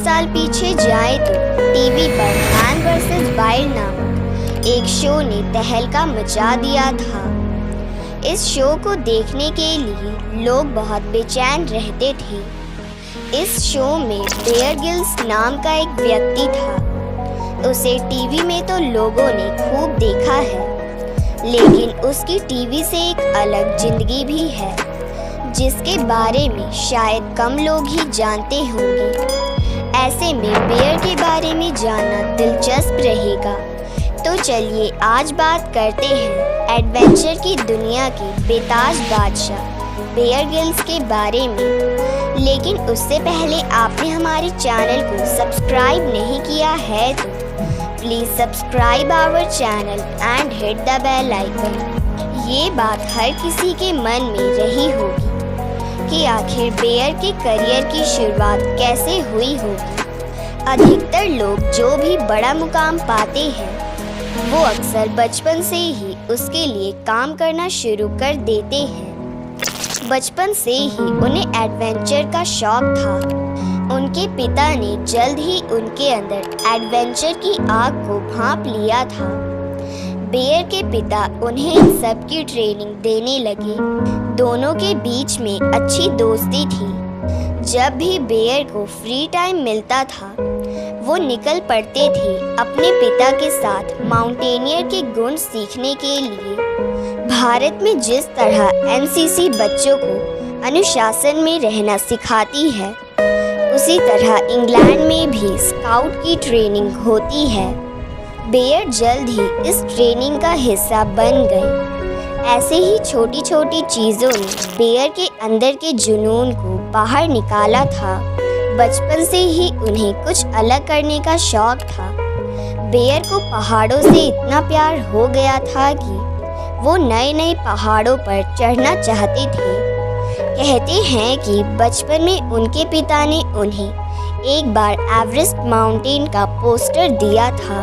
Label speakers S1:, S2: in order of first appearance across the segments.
S1: साल पीछे जाए तो टीवी पर मैन वर्सेस वाइल्ड नामक एक शो ने तहलका मचा दिया था। इस शो को देखने के लिए लोग बहुत बेचैन रहते थे। इस शो में बेयर ग्रिल्स नाम का एक व्यक्ति था। उसे टीवी में तो लोगों ने खूब देखा है, लेकिन उसकी टीवी से एक अलग जिंदगी भी है, जिसके बारे में शायद कम लोग ही जानते होंगे। ऐसे में बेयर के बारे में जानना दिलचस्प रहेगा। तो चलिए आज बात करते हैं एडवेंचर की दुनिया के बेताज बादशाह बेयर ग्रिल्स के बारे में। लेकिन उससे पहले आपने हमारे चैनल को सब्सक्राइब नहीं किया है तो please subscribe our channel and hit the bell icon. ये बात हर किसी के मन में रही होगी कि आखिर बेयर के करियर की शुरुआत कैसे हुई होगी। अधिकतर लोग जो भी बड़ा मुकाम पाते हैं वो अक्सर बचपन से ही उसके लिए काम करना शुरू कर देते हैं। बचपन से ही उन्हें एडवेंचर का शौक था। उनके पिता ने जल्द ही उनके अंदर एडवेंचर की आग को भांप लिया था। बेयर के पिता उन्हें इन सब की ट्रेनिंग देने लगे। दोनों के बीच में अच्छी दोस्ती थी। जब भी बेयर को फ्री टाइम मिलता था वो निकल पड़ते थे अपने पिता के साथ माउंटेनियर के गुण सीखने के लिए। भारत में जिस तरह एनसीसी बच्चों को अनुशासन में रहना सिखाती है, उसी तरह इंग्लैंड में भी स्काउट की ट्रेनिंग होती है। बेयर जल्द ही इस ट्रेनिंग का हिस्सा बन गए। ऐसे ही छोटी छोटी चीज़ों ने बेयर के अंदर के जुनून को बाहर निकाला था। बचपन से ही उन्हें कुछ अलग करने का शौक था। बेयर को पहाड़ों से इतना प्यार हो गया था कि वो नए नए पहाड़ों पर चढ़ना चाहते थे। कहते हैं कि बचपन में उनके पिता ने उन्हें एक बार एवरेस्ट माउंटेन का पोस्टर दिया था।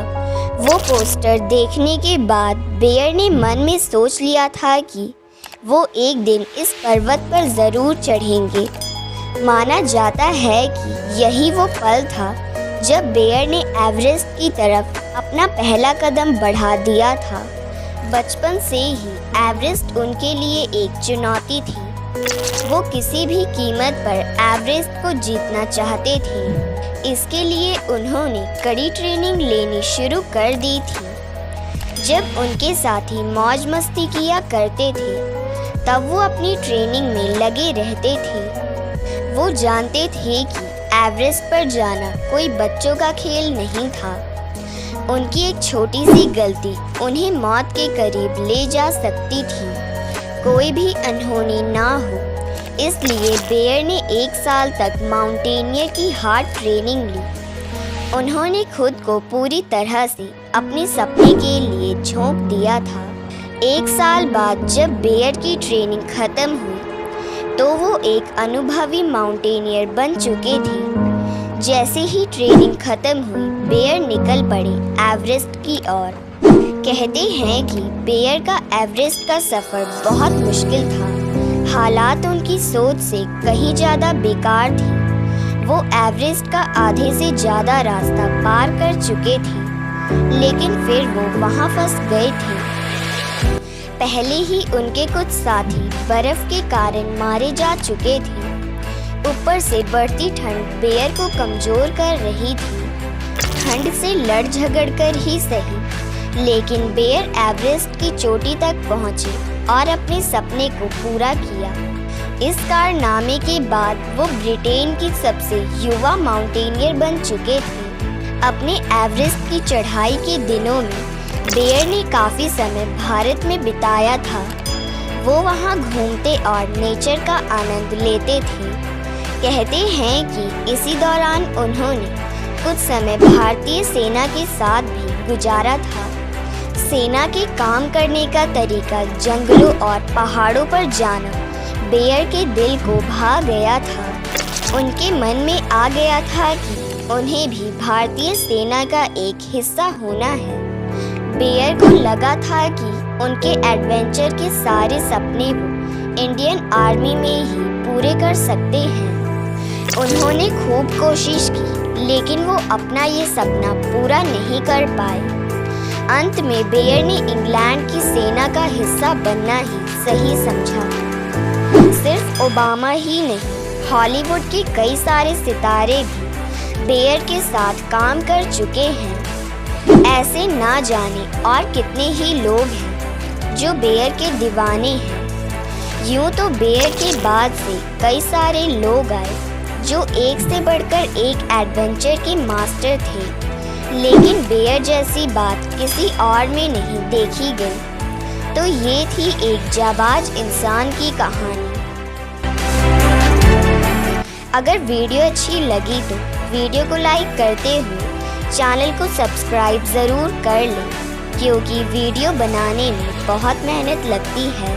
S1: वो पोस्टर देखने के बाद बेयर ने मन में सोच लिया था कि वो एक दिन इस पर्वत पर ज़रूर चढ़ेंगे। माना जाता है कि यही वो पल था जब बेयर ने एवरेस्ट की तरफ अपना पहला कदम बढ़ा दिया था। बचपन से ही एवरेस्ट उनके लिए एक चुनौती थी। वो किसी भी कीमत पर एवरेस्ट को जीतना चाहते थे। इसके लिए उन्होंने कड़ी ट्रेनिंग लेनी शुरू कर दी थी। जब उनके साथी मौज मस्ती किया करते थे तब वो अपनी ट्रेनिंग में लगे रहते थे। वो जानते थे कि एवरेस्ट पर जाना कोई बच्चों का खेल नहीं था। उनकी एक छोटी सी गलती उन्हें मौत के करीब ले जा सकती थी। कोई भी अनहोनी ना हो, इसलिए बेयर ने 1 साल तक माउंटेनियर की हार्ड ट्रेनिंग ली। उन्होंने खुद को पूरी तरह से अपने सपने के लिए झोंक दिया था। 1 साल बाद जब बेयर की ट्रेनिंग खत्म हुई तो वो एक अनुभवी माउंटेनियर बन चुके थे। जैसे ही ट्रेनिंग खत्म हुई बेयर निकल पड़े एवरेस्ट की ओर। कहते हैं कि बेयर का एवरेस्ट का सफ़र बहुत मुश्किल था। हालात उनकी सोच से कहीं ज़्यादा बेकार थी। वो एवरेस्ट का आधे से ज़्यादा रास्ता पार कर चुके थे, लेकिन फिर वो वहाँ फंस गए थे। पहले ही उनके कुछ साथी बर्फ के कारण मारे जा चुके थे। ऊपर से बढ़ती ठंड बेयर को कमज़ोर कर रही थी। ठंड से लड़ झगड़ कर ही सही, लेकिन बेयर एवरेस्ट की चोटी तक पहुंचे और अपने सपने को पूरा किया। इस कारनामे के बाद वो ब्रिटेन की सबसे युवा माउंटेनियर बन चुके थे। अपने एवरेस्ट की चढ़ाई के दिनों में बेयर ने काफ़ी समय भारत में बिताया था। वो वहाँ घूमते और नेचर का आनंद लेते थे। कहते हैं कि इसी दौरान उन्होंने कुछ समय भारतीय सेना के साथ भी गुजारा था। सेना के काम करने का तरीका जंगलों और पहाड़ों पर जाना बेयर के दिल को भा गया था। उनके मन में आ गया था कि उन्हें भी भारतीय सेना का एक हिस्सा होना है। बेयर को लगा था कि उनके एडवेंचर के सारे सपने वो इंडियन आर्मी में ही पूरे कर सकते हैं। उन्होंने खूब कोशिश की, लेकिन वो अपना ये सपना पूरा नहीं कर पाए। अंत में बेयर ने इंग्लैंड की सेना का हिस्सा बनना ही सही समझा। सिर्फ ओबामा ही नहीं, हॉलीवुड के कई सारे सितारे भी बेयर के साथ काम कर चुके हैं। ऐसे ना जाने और कितने ही लोग हैं जो बेयर के दीवाने हैं। यूं तो बेयर के बाद से कई सारे लोग आए जो एक से बढ़कर एक एडवेंचर के मास्टर थे, लेकिन बेयर जैसी बात किसी और में नहीं देखी गई। तो ये थी एक जाबाज इंसान की कहानी। अगर वीडियो अच्छी लगी तो वीडियो को लाइक करते हुए चैनल को सब्सक्राइब ज़रूर कर लें, क्योंकि वीडियो बनाने में बहुत मेहनत लगती है।